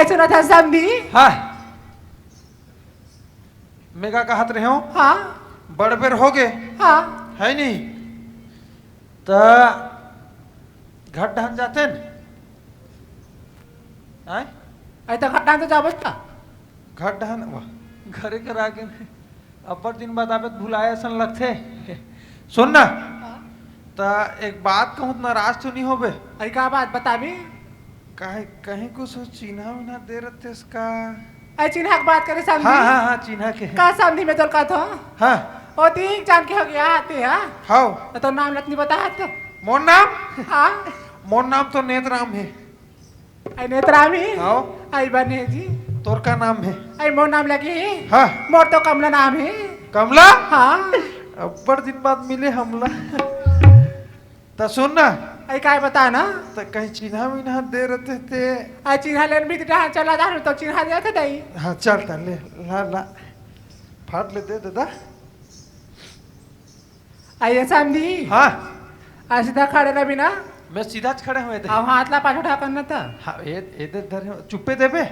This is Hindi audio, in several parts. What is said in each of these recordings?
मैं सुना था समधी। हाँ मेगा कहत रहे हो हाँ बड़ बेर हो गए हाँ है नहीं तो घट ढहन जाते न आय ऐसा घटना तो जाबस था घट ढहन वाह घरे कर आगे अब्बर दिन बाद आबे भुलाए सन लगते सुन ना तो एक बात कहूँ नाराज तो नहीं होबे अरे का बात बता भी कहीं कहीं कुछ चिन्हा विन्हा दे रहे इसका ऐ चिन्हा की बात करे समधी। हाँ हाँ हाँ चिन्हा के का समधी में तो का था हाँ ओ ठीक जान के हो गया आते हाँ हाँ तो नाम लतनी बता तो मोर नाम हाँ मोर नाम तो नेतराम है ऐ नेत्रामी हाँ ऐ बने जी तोर का नाम है ऐ मोर नाम लगी हाँ मोर तो कमला नाम है। कमला हाँ अब्बर दिन बाद मिले हमला तो सुन ना ऐ का बता ना तो कहीं चिन्हा विन्हा दे रहे थे ऐ चिन्हा लेन भी जहाँ चला जा तो चिन्हा दिया था दई हाँ चलता ले ला ला फाट ले दे दादा आइए समधी हाँ आज सीधा खड़े रही ना मैं सीधा खड़े हुए थे अब हाथ ला पाछ उठा करना था हाँ ये धर चुप्पे देबे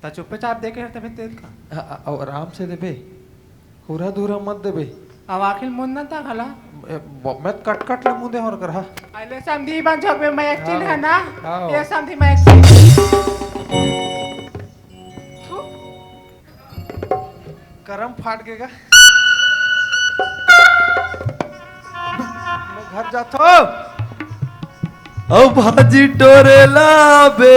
तो चुप्पे चाप देखे तभी तेज का और आराम से देबे हुरा धूरा मत देबे अब आखिर मुन ना था खला मैं कट कट ले मुंह दे और कर हाँ आइले समधी बन झोक में मैं एक चिन्ह है ना हाँ। ये समधी मैं एक चिन्ह करम फाट गएगा मैं घर जाता ओ भाजी टोरेला बे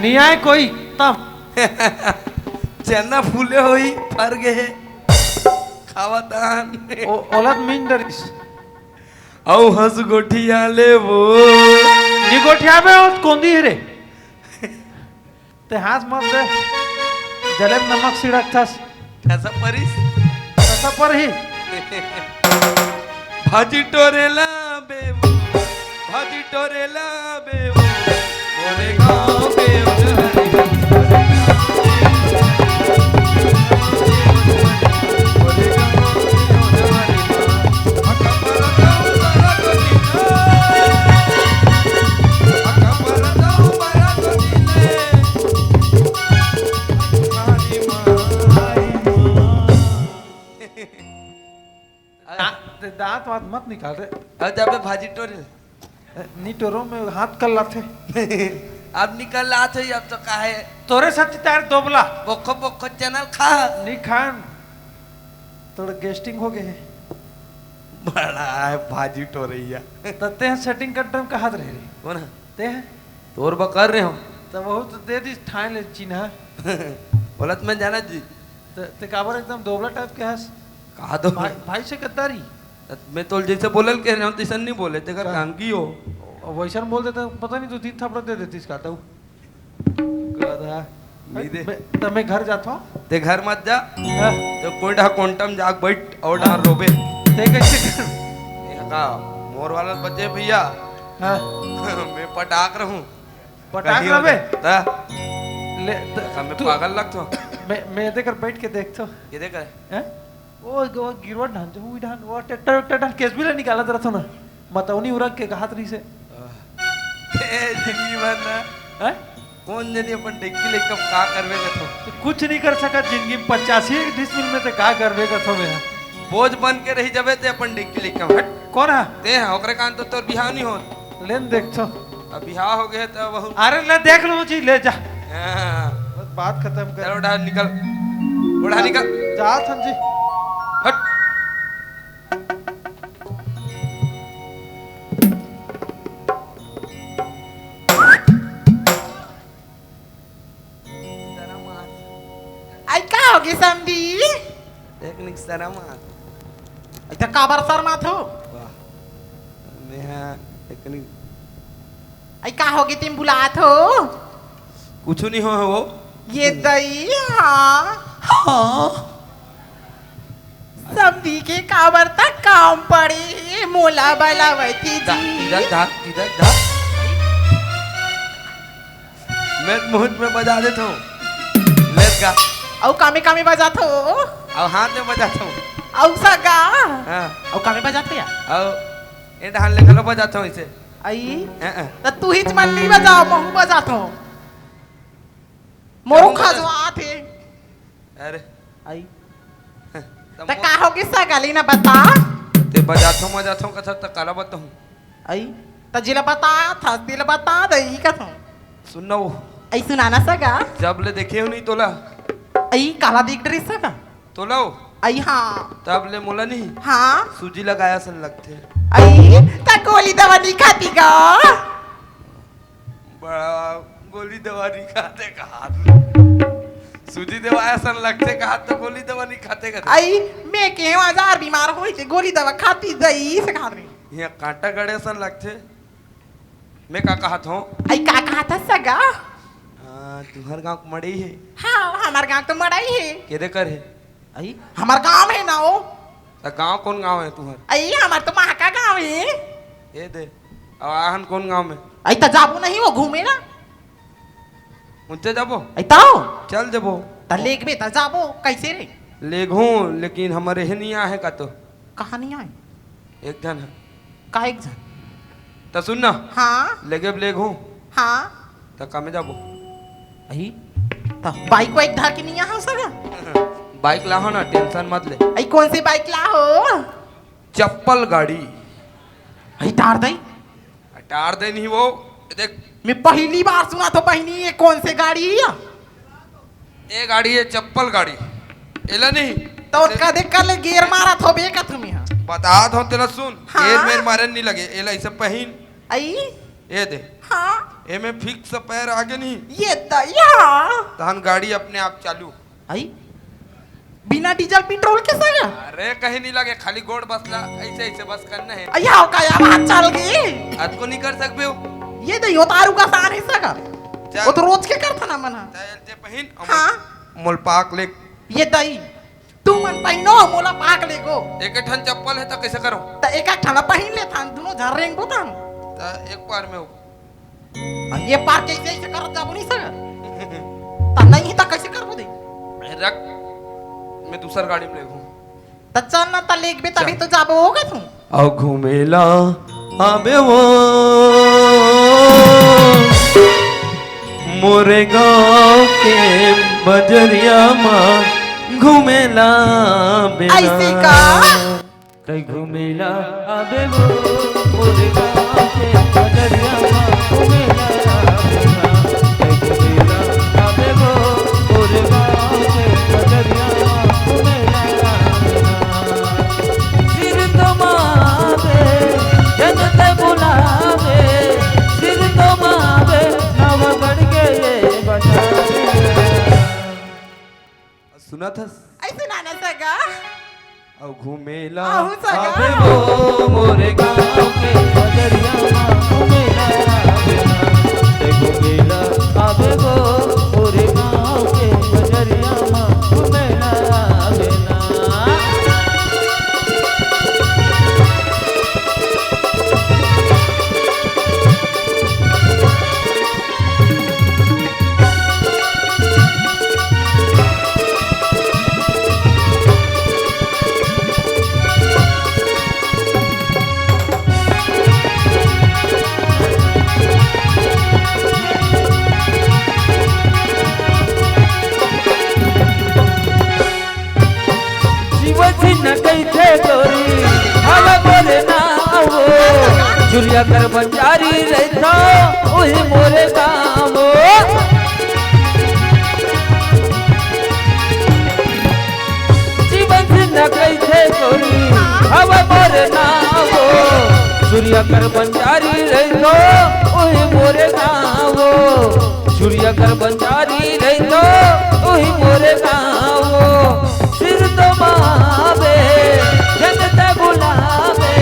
नहीं आए कोई तब चन्ना फूले होई फर गए खावतान ओलत मीन डरिस औ हंस गोठिया ले वो निगोठिया में और कोंदी है रे ते हाथ मत दे जले में नमक सिड़क था ऐसा परिस ऐसा पर ही भाजी टोरेला बे भाजी टोरेला बे मोरे गांव बे दांत वात मत निकाल रे अब जाबे भाजी टोरे नी टोरो में हाथ कर लाते अब निकल ला थे अब तो काहे तोरे साथी तार दोबला बोखो बोखो चैनल खा नी खान थोड़ा गेस्टिंग हो गए हैं बड़ा है भाजी टोरैया तते हैं सेटिंग कर टाइम कहा रहे रे कौन है ते हैं तोर बा कर रहे हो तो बहुत दे दी ठान ले चिन्हा बोलत मैं जाना जी ते काबर एकदम दोबला टाइप के हस कहा दो भाई से गद्दारी मैं तो जैसे बोलल कह रहा हूँ तैसा नहीं बोले तेरा काम की हो वैसा बोल देता पता नहीं तू 3 थप्पड़ दे देती इसका तो गधा नहीं दे तो मैं घर जाता हूँ ते घर मत जा हाँ, तो कोई ढा कोंटम जाग बैठ और ढा रोबे ते कैसे कर ये का मोर वाला बच्चे भैया हाँ मैं पटाक रहूं पटाख रबे ता ले मैं पागल लगता हूं मैं देकर बैठ के देखता हूँ ये देख हैं वो गिरवा ढान जो हुई ढान वो ट्रैक्टर केस भी ले निकाला जरा था ना मतौनी उरक के कहा तरी से जिंदगी भर ना हैं कौन जानी अपन डिक्की ले कब का करवे का तो तो कुछ नहीं कर सका जिंदगी में 85 डिसमिल में तो का करवे का थो मैं बोझ बन के रही जबे ते अपन डिक्की ले कब हट कौन है ते है ओकरे कान तो तोर बिहाव नहीं होत लेन देखो अब बिहाव हो गए तो बहुत अरे ले देख लो जी ले जा हाँ। बस बात खत्म चलो कर उठा निकल उठा निकल जा संजी हट आई का होगी समधी टेक्निक सारा मार इधर काबर सर माथ हो वाह मैं हाँ टेक्निक आई का होगी तुम बुलात हो कुछ नहीं हो वो ये दई हाँ हाँ समधी के काबर तक काम पड़े मोला बलावती जी इधर धा इधर धा मैं मुहूर्त में बजा देता हूँ लेट गा औ कामे कामे बजात हो अब हाथ में बजाता हूँ औ सगा हाँ औ कामे बजाते या अब ये ढाल ले गलो बजाता हूँ इसे आई अ. तर तू हीच म्हणली बजाव मग बजातो मोरू खजवा थे अरे आई तब तो का होगी सगाली ना बता ते बजाता हूँ कथा तक काला बताऊँ आई तो जिला बताया था दिल बता दई का था सुनना वो आई सुनाना सगा जब ले देखे हो नहीं तोला आई काला दिख ड्रेस सगा तोला हो आई हाँ तब ले मोला नहीं हाँ सूजी लगाया सन लगते आई ता गोली दवा नहीं खाती का बड़ा गोली दवा नहीं खाते कहा सूजी दवाया सन लगते कहा तो गोली दवा नहीं खाते का आई मैं के हजार बीमार हुई थी गोली दवा खाती दई से खा रही यहाँ कांटा गड़े सन लगते मैं का कहा था आई का कहा था सगा तुम्हार गांव मड़ी है हाँ हमार गांव तो मड़ाई है केदे कर है आई हमार गांव है ना हो तो गांव कौन गांव है तुम्हार आई हमार तो महाका गांव है ये दे अब आहन कौन गांव में आई तो जाबू नहीं वो घूमे ना उनसे जाबो आई ताओ चल जाबो तो लेक में तो जाबो कैसे रे ले घूं लेकिन हमारे है नहीं है का तो कहानी आए एक जन है का एक जन तो सुन ना हाँ लेगे ले घूं हाँ तो कमे जाबो आई तो बाइक वाइक धर के नहीं आ सका बाइक लाहो ना टेंशन मत ले आई कौन सी बाइक ला हो चप्पल गाड़ी आई तार दई टार दे नहीं वो देख मैं पहली बार सुना तो बहनी ये कौन सी गाड़ी है ये गाड़ी है चप्पल गाड़ी एला नहीं तो उसका देख कर ले गियर मारा तो बेका तुम्हें यहाँ बता दो तेरा सुन हाँ? एर मेर मारे नहीं लगे एला इसे पहन आई ये दे हाँ ए में फिक्स पैर आगे नहीं ये दया तहन गाड़ी अपने आप चालू आई बिना डीजल पेट्रोल के सगा अरे कहीं नहीं लगे खाली गोड़ बसला ऐसे ऐसे बस करना है आई हाउ का या बात चल गई आज को नहीं कर सकते हो ये दई उतारू का सान है सगा चल। वो तो रोज के करता ना मना ते पहन हाँ मोल पाक ले ये दई तू मन पहनो मोला पाक ले गो एक ठन चप्पल है तो कैसे करो तो एक एक ठाना पहन ले थान दोनों झर रेंग बोतान तो एक बार में हो ये पार कैसे ऐसे कर जाबो नहीं सगा ता नहीं ता कैसे करबो दे रख मैं दूसर गाड़ी में ले घूं त चल ना त लेक बे तभी तो जाबो होगा तू आओ घूमेला आबे वो मोरे गाँव के बजरिया माँ घूमेला बेला ऐसे का कई घूमेला आबे वो मोरे गाँव के बजरिया माँ घूमेला बेला कई घूमेला आबे वो मोरे गाँव के बजरिया माँ घूमेला सिर तो मावे जनते बुलावे सिर तो मावे नव बढ़ के ये बजावे सुना था ऐसे ना ना सगा औ घूमेला आहू सगा। आबे वो मोरे गाँव के बजरिया माँ घूमेला बेला ते घूमेला आबे वो मोरे गाँव के बजरिया माँ घूमेला बेला न कैथे गोरी हवा बोले ना वो जुलिया कर बंजारी रहता वही मोरे गाँव जीवन न कैथे गोरी हवा बोले ना वो जुलिया कर बंजारी रहता वही मोरे गाँव जुलिया कर बंजारी रहता वही मोरे गाँव सिर तो मावे जनता बुलावे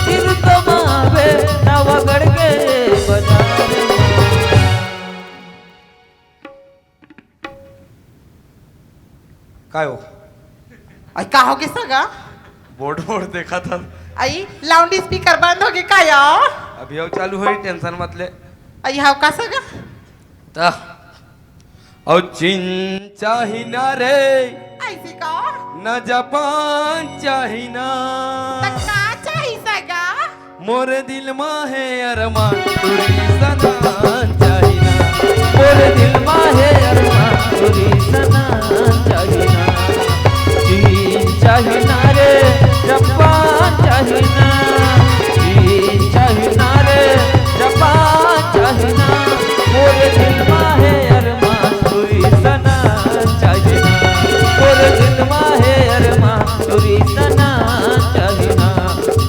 सिर तो मावे नवगढ़ के बजावे काय हो आई का हो के सगा बोर्ड बोर्ड देखा था आई लाउड स्पीकर बंद हो गए का या अभी अब चालू है टेंशन मत ले आई हाउ का सगा ता और चीन चाहिना रे ऐसे का न जापान चाहिना त का चाहिए सगा मोरे दिल में है अरमान तुरी सनान चाहिना मोरे दिल में है अरमान तुरी सनान चाहिना चीन चाहिना रे जापान चाहिना चीन चाहिना रे जापान चाहिना मोरे दिल में है अरमान तुरी सनान चाहिना मोरे दिल में है अरमान तुरी सनान चाहिना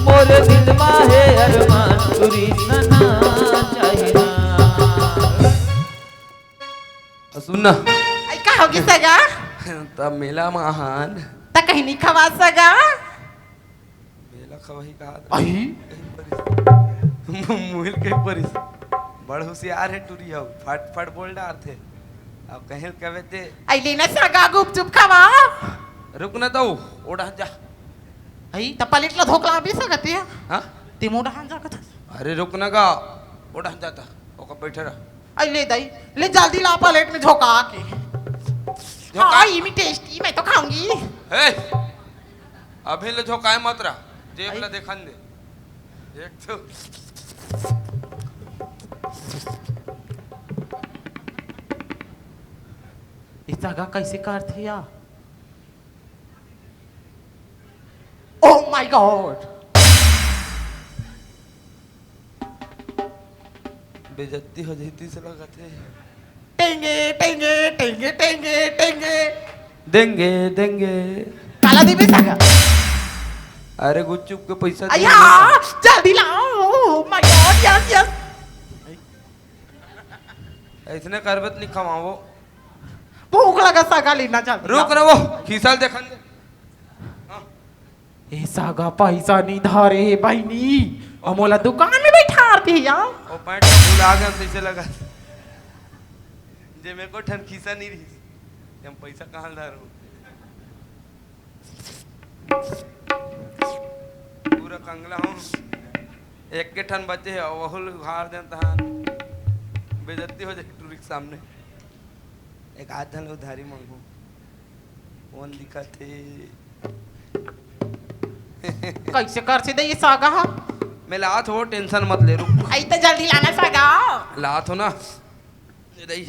मोरे दिल में है अरमान तुरी सनान चाहिना सुनना आई का होगी सगा तब मेला महान ता कहीं नहीं खवा सगा मेला खवाही कहा आई मुहिल के परिस बड़ होशियार है टूरी हो फट फट बोल डार थे अब कहीं कहे थे आई लेना सगा गुपचुप खवा रुक ना तो ओढ़ा जा आई ता पलटला धोकला भी सकती है हाँ ते मोड़ा हां जा कथा अरे रुक ना का ओढ़ा जाता ओका बैठे रहा आई ले दई ले जल्दी ला प्लेट में झोंका के झोंका? हाँ ये भी टेस्टी मैं तो खाऊंगी हे अभी ले झोंकाए मत रहा जेब ला देखन दे एक तो इस जगह कैसे करते या ओह माय गॉड बेइज्जती हो जाती से लगा थे टेंगे टेंगे टेंगे टेंगे टेंगे देंगे देंगे काला दी भी सगा अरे गुच्चुप के पैसा दे अया जल्दी लाओ oh my God yes yes ऐसने करबत नहीं खवाओ भूख लगा सगा लेना जल्दी रुक रहो खीसाल देखन दे ए सागा पैसा नहीं धारे बहनी अमोला दुकान में बैठा आती है यार ओ पैंट का भूल आ गया तैसे लगा जे मेरे को ठन खीसा नहीं रही हम पैसा कहाँ धारू पूरा कंगला हूँ एक के ठन बचे है वहुल हार दें तहान बेइज्जती हो जाए टूरिक सामने एक आध धन उधारी मांगू कौन दिखा थे कैसे कर से दे ये सागा मैं लात हो टेंशन मत ले रुक आई तो जल्दी लाना सागा लात हो ना ये दई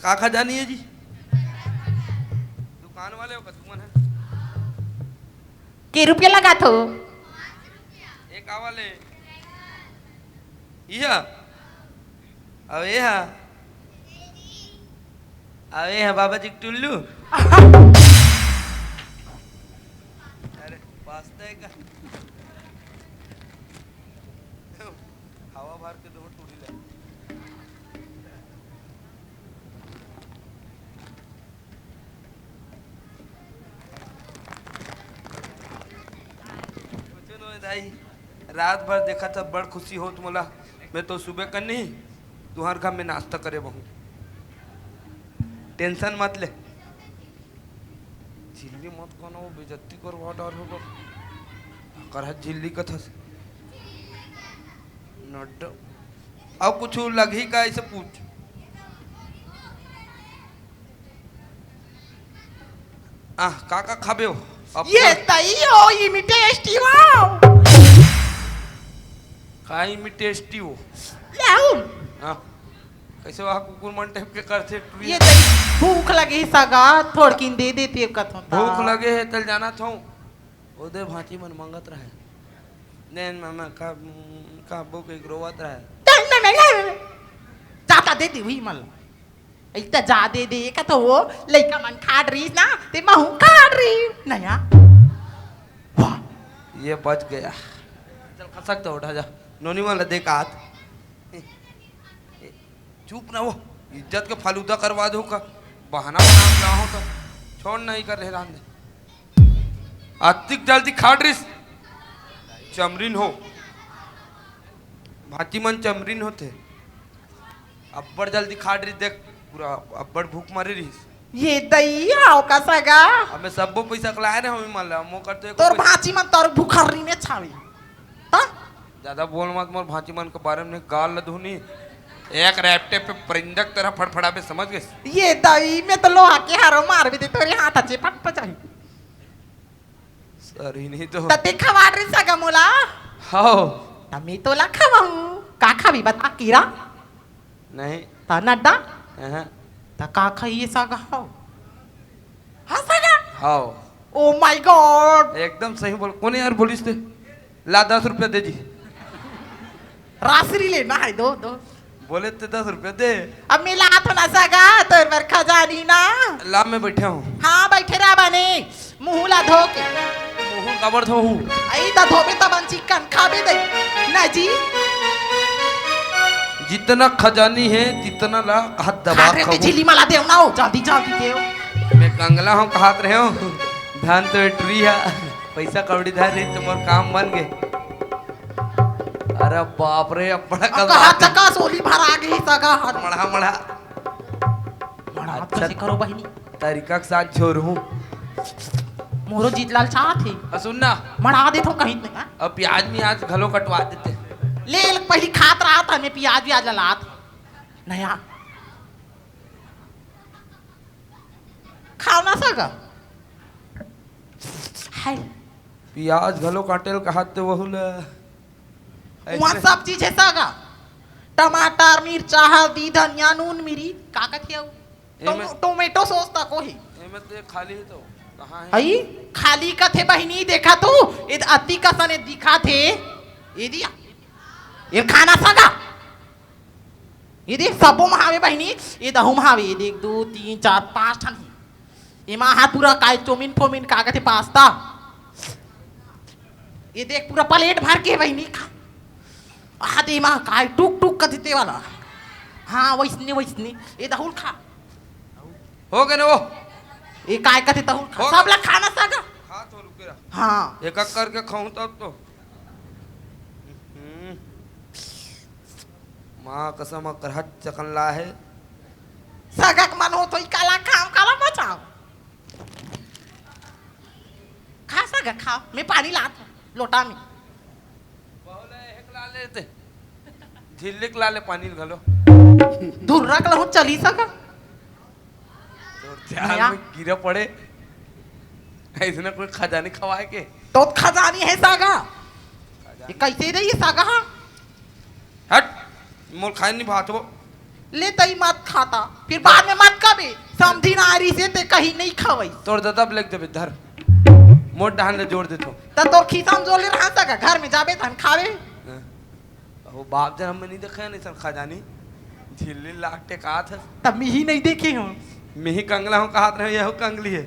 काका जानी है जी दुकान वाले हो कतुमन है के रुपया लगा तो एक आवाले इहा अबे हा अबे हा बाबा जी टुल्लू अरे पास्ता है का हवा भर के दो टूटी ले दाई रात भर देखा था बड़ खुशी हो तुमला मैं तो सुबह कर नहीं तुहार घर में नाश्ता करे बहु टेंशन मत ले झिल्ली मत कहना वो बेइज्जती करवा डर होगा कर झिल्ली कथा से नट अब कुछ लगी का ऐसे पूछ काका खाबे हो ये तई हो ये मी टेस्टी वाओ खाई में टेस्टी हो लाओ हाँ कैसे वहाँ कुकुर मन टाइप के करते ये तई भूख लगी सगा थोड़किन दे देती है कथों भूख लगे है तल जाना था उधर भांति मन मंगत रहे नैन मामा का बुक एक रोवत रहे जाता देती हुई मल इतना जा दे दे का तो वो लड़का मन खाड़ रही ना ते महू खाड़ रही नया वाह ये बच गया चल खसक तो उठा जा नोनी वाला देख हाथ चुप ना वो इज्जत के फालूदा करवा दो का बहाना बना रहा हो तो छोड़ नहीं कर रहे रांधे आतिक जल्दी खाड़ रही चमरीन हो भाती मन चमरीन होते अब्बड़ जल्दी खाड़ रही देख पूरा अब्बड़ भूख मारी रही ये दई आओ का सगा हमें सबो पैसा खिलाए ना हमें मान ला मो करते तोर भाची मन तोर भूखरनी ने छावी हाँ ज्यादा बोल मत मोर भांची मन के बारे में गाल न धुनी एक रैप्टे पे परिंदक तरह फड़फड़ा पे समझ गए ये दई में तो लोहा के हारो मार भी दे तोरे हाथ अच्छे फट पचाई सर ही नहीं तो तते खवाड़ रही सगा मोला हाँ तमे तो ला खावाऊं का खावी बता कीरा नहीं ता नड्डा हाँ ता का खाइए सागा हो हाँ सागा हाँ ओ माय गॉड एकदम सही बोल कौन यार बोलिस थे ला 10 रुपया दे जी रासरी लेना है दो दो बोले थे 10 रुपया दे अब मिला तो ना सागा तो वर खजानी ना ला में बैठा हूँ हाँ बैठे रहा बने मुंह ला धो के मुँह कबर धो हूँ आई ता धोबे तब चिकन खाबे दे ना जी जितना खजानी है जितना ला हाथ दबा खाते खाऊं। झिली मला देव ना हो जल्दी जल्दी देव मैं कंगला हूँ कहात रहे हो धान तो ट्री है पैसा कौड़ी धार रही तुम्हार काम बन गए अरे बाप रे अब बड़ा अब कहा चका सोली भर आ गई सगा हाथ मड़ा मड़ा बड़ा हाथ अच्छा। कैसे करो बहनी तरीका के साथ छोड़ हूँ मोरो जीतलाल चाहत है सुन ना मरा दे तो कहीं नहीं अब प्याज में आज घलो कटवा देते ले पहली खात रहा था मैं प्याज व्याज ललात नया खाओ ना सगा हाय प्याज घलो काटेल कहात तो वहुल वहाँ सब चीज है सगा टमाटर मिर्चा हल्दी धनिया नून मिरी का थे टोमेटो सॉस तक ही एमे तो खाली है तो कहाँ है आई खाली का थे बहनी देखा तू ये अति का सने दिखा थे ये दिया ये खाना सगा ये देख सबो महावे बहनी ये दहु महावे ये देख 2 3 4 5 ठन ये महा पूरा काय चौमिन फोमिन का थे पास्ता ये देख पूरा प्लेट भर के बहनी खा आदे मां काय टुक टुक कथते वाला हाँ वैसने ये दहुल खा हो गए ना वो ये काय कथे दहुल खा होगा। सब ला खाना सगा हाँ तो रुके रहा हाँ एक एक करके खाऊं तब तो माँ कसम करहट चकनला है सगक मन हो तो ही काला खाओ काला बचाओ खा सगक खाओ मैं पानी लाता लोटा में बहुले एक ला लेते झिल्लिक ला ले पानी घलो दूर रख लो चली सका तो ध्यान में गिरा पड़े ऐसे कोई खजानी खवाए के तो खजानी है सागा ये कैसे रही सागा हट मोल खाए नहीं भात वो ले तई मत खाता फिर बाद में मत कबे समझी ना आरी से ते कहीं नहीं खवई तोड़ देता ब्लैक देवे धर मोट डहान ले जोड़ देतो त तो खीसाम जोले रहा सका घर में जाबे तन खावे वो बाप जन हमने नहीं देखा नहीं सन खजानी झिल्ली लाटे का था तब मैं ही नहीं देखे हूँ मैं ही कंगला हूँ कहा रहे यह कंगली है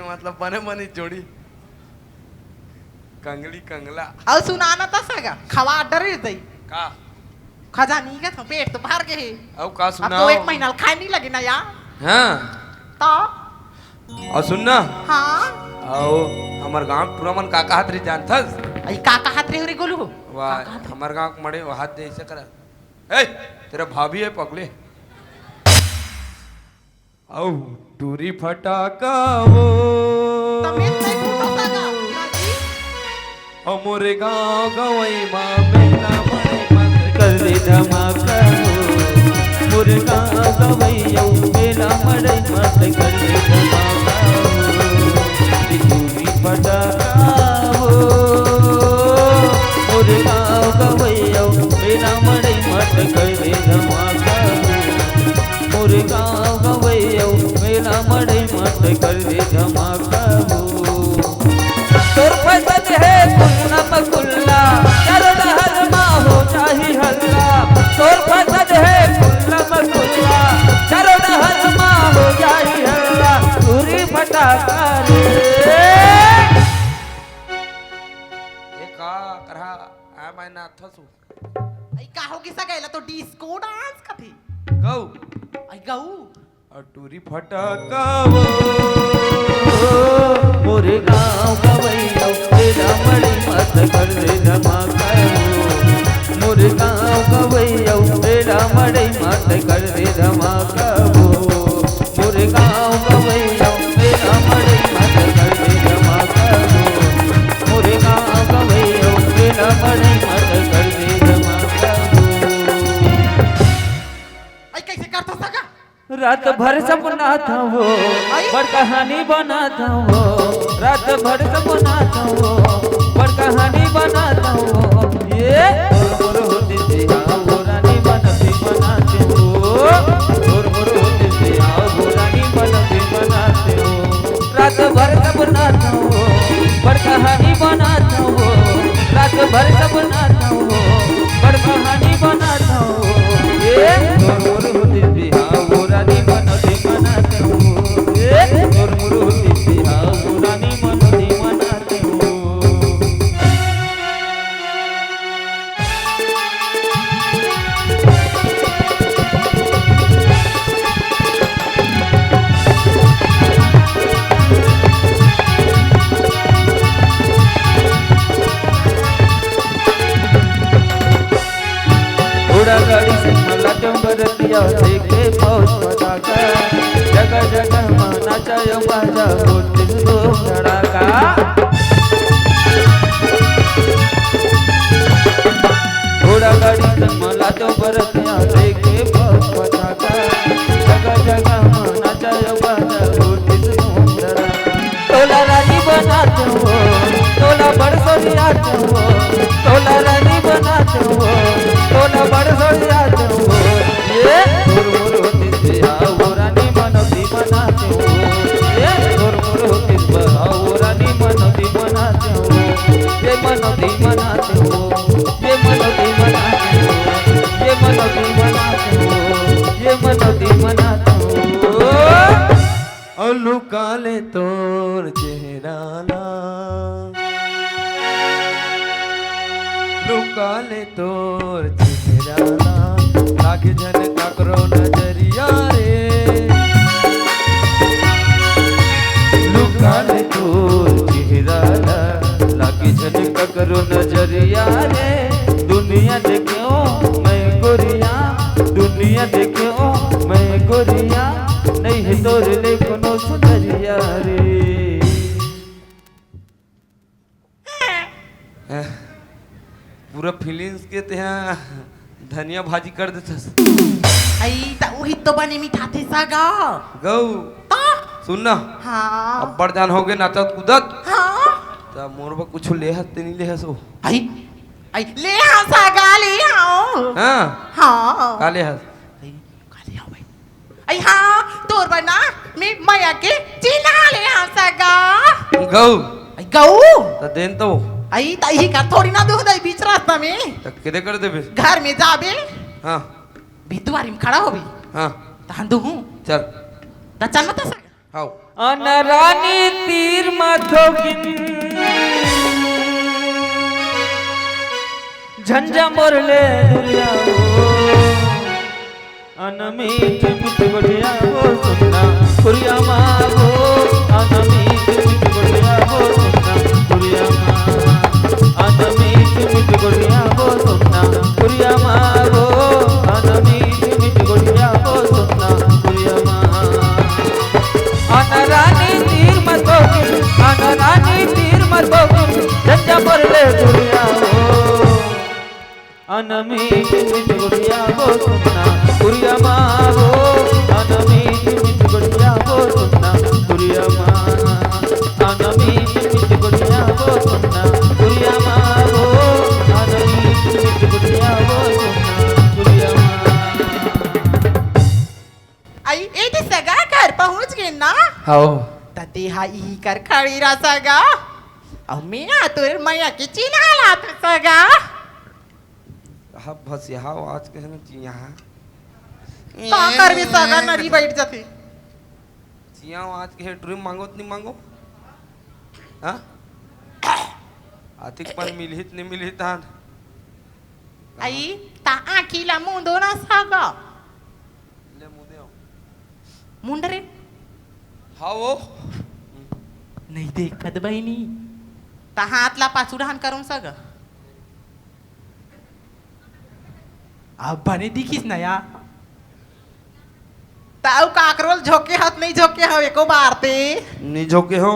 मतलब बने बनी जोड़ी कंगली कंगला और सुनाना था सगा खवा डरे दई का खजानी का तो पेट तो भर गए अब का अब सुनाओ तो 1 महीना खाए नहीं लगे ना यार हाँ तो और सुनना हाँ आओ हमार गांव पूरा मन काका हाथ रे जानथस आई काका हाथ रे रे गोलू वाह हमार गांव के मड़े हाथ दे ऐसे करा ए तेरा भाभी है पगले आओ टूरी फटाका वो तमे नहीं फूटो सगा ना जी अमोरे गांव गवई मां मेला मड़े मत कर दे धमाका हो मोरे गाँव गवैया मेला मड़ई मत कर दे धमाका हो चूरी फटाका हो मोरे गाँव गवैया मेला मड़ई मत कर दे धमाका हो मोरे गाँव गवैया मेला मड़ई मत कर दे धमाका हो तोर पसंद है कुल्ला मकुल्ला चारों डहर माँ हो चाही हल्ला तोर पसंद है कुल्ला मकुल्ला चारों डहर माँ हो चाही हल्ला पूरी फटाका रे ये का करहा आ मैं ना थसु आई का होगी सगाइला तो डिस्को डांस का थी गौ आई गाऊ और टूरी फटाका वो मोरे गाँव गवैया तेरा मड़ी मत कर दे धमाका हो मोरे गाँव गवैया तेरा मड़ी मत कर दे धमाका हो मोरे गाँव गवैया तेरा मड़ी मत कर दे धमाका हो मोरे गाँव गवैया तेरा मड़ी मत कर दे धमाका हो आई कैसे करता सगा रात भर सपना था वो पर कहानी बना था वो रात भर सपना था वो पर कहानी बना था वो ये बरसरिया देखे पौष पटाखा जगह जगह माना चायो बाजा होते दो धड़ाका घोड़ा गाड़ी मला तो बरसरिया देखे पौष पटाखा जगह जगह माना चायो बाजा होते दो धड़ाका तोला रानी बनाते हो तोला बरसरिया हो तोला रानी बनाते हो तोला बरसरिया हो ये मुर होती से आओ रानी मनोती बनाते हो ये मुर होती से आओ रानी मनोती बनाते हो ये मनोती बनाते हो ये मनोती बनाते हो ये मनोती बनाते हो ये मनोती बनाते हो अलू काले तोर चेहरा लुकाले तोर चेहरा लागे झन काकरो नजरिया रे लुकाले तोर चेहरा लागे झन काकरो नजरिया रे दुनिया देखो मैं गोरिया दुनिया देखो मैं गोरिया नहीं है तोर ले कोनो सुंदरिया रे पूरा फीलिंग्स के ते धनिया भाजी कर देथस आई ता उही तो बने मीठा थे सगा गौ ता सुन ना हाँ अब्बड़ जान हो गए नाचत कूदत हाँ ता मोर बा कुछ ले हते नहीं ले हसो आई आई ले आओ सगा ले आओ हां हाँ काले हस आई काले आओ भाई आई हाँ तोर बना मैं आके चिना ले आओ सगा गौ आई गऊ ता देन तो आई ताई का थोड़ी ना दूध आई बीच रास्ता में ता केदे कर देबे घर में जाबे हां भीतवारी में खड़ा होबी हां तहन दू चल ता चल मत सगा आओ अनरानी तीर माथोगिन झंझा मोरले दुरिया हो अनमीत मित बढ़िया हो सुनना पुरिया माँ हो अनमीत मित बढ़िया हो सुनना पुरिया माँ अनमीत मित बढ़िया हो सुनना पुरिया माँ हो अनमीत मित बढ़िया हो सुनना पुरिया माँ अनरानी तीर मतोगिन अनरानी तीर मतोगिन झंझा मोरले दुरिया हो अनमीत मित बढ़िया हो सुनना पुरिया माँ हो अनमीत मित बढ़िया हो सुनना पुरिया माँ अनमीत मित बढ़िया हो सुनना पुरिया माँ हो अनमीत मित बढ़िया हो सुनना पुरिया माँ आई ए दी सगा घर पहुंच गए ना आओ तते हाई कर खड़ी रहा सगा अब मैं तोर मैया की चिन्हा लात सगा हाँ बस यहाँ आज के ना यहाँ का कर भी सगा नरी बैठ जाते चिया आज के ड्रीम मांगो नहीं मांगो हाँ आतिक पण मिलहित नहीं मिलहित हान आई ता आखीला मुंडो ना सगा ले मुदे मुंडरे हाँ वो नहीं देखत बहिनी ता हातला पाचुडान करून सगा अब बने दिखीस ना या ताऊ काकरोल झोके हाथ नहीं झोके हवे को बारते नहीं झोंके हो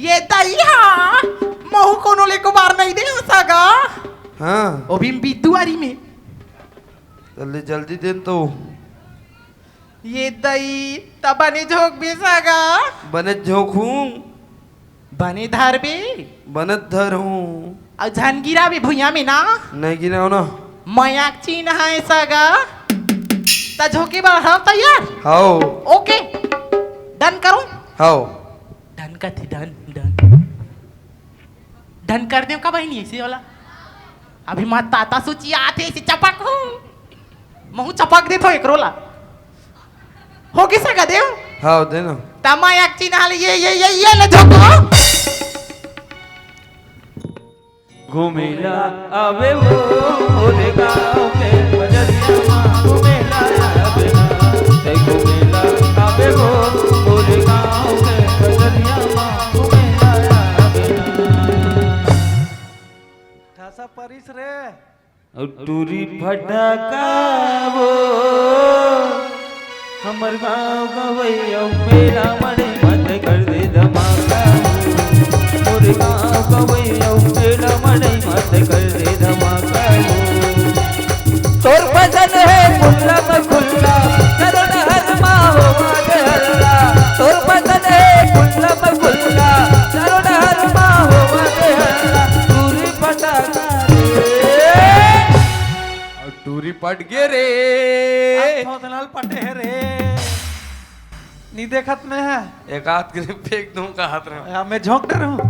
ये दई हाँ महू कोनो ले को बार नहीं दे सगा हाँ ओ भी बितुआरी में जल्दी जल्दी देन तो ये दई तबने झोक भी सगा बने झोंकूं बने धर बे बनत धर हूँ और झनगिरा भी भुइया में ना नहीं गिनाओ ना मयाक चीन है सगा ता झोके बार हम तैयार हाओ ओके डन करूं हाओ डन का थी डन डन डन कर दे का बहनी ऐसे वाला अभी मत ताता सूची आते ऐसे चपक हूं महू चपक दे तो एक रोला हो किसा का देव हाओ देना तमाया चिन्हा ये ले झोको घूमेला आवे वो मोरे गाँव के बजरिया माँ घूमेला आवे ना ते घूमेला आवे वो मोरे गाँव के बजरिया माँ घूमेला आवे ना ठासा परिस रे और टूरी फटका वो हमर गाँव गवैया मेला मड़ई मत कर दे धमाका मोर गाँव गवैया मेला मड़ई मत कर दे धमाका तोर पसंद है खुल्ला खुल्ला चलो न हर माहो मागे हल्ला तोर पसंद है खुल्ला खुल्ला चलो न हर माहो मागे हल्ला दूरी पटाखा टूरी पट गे रे लाल पटे है रे नहीं देखत में है एक हाथ के फेंक दूं का हाथ रहा या मैं झोंक रहा हूँ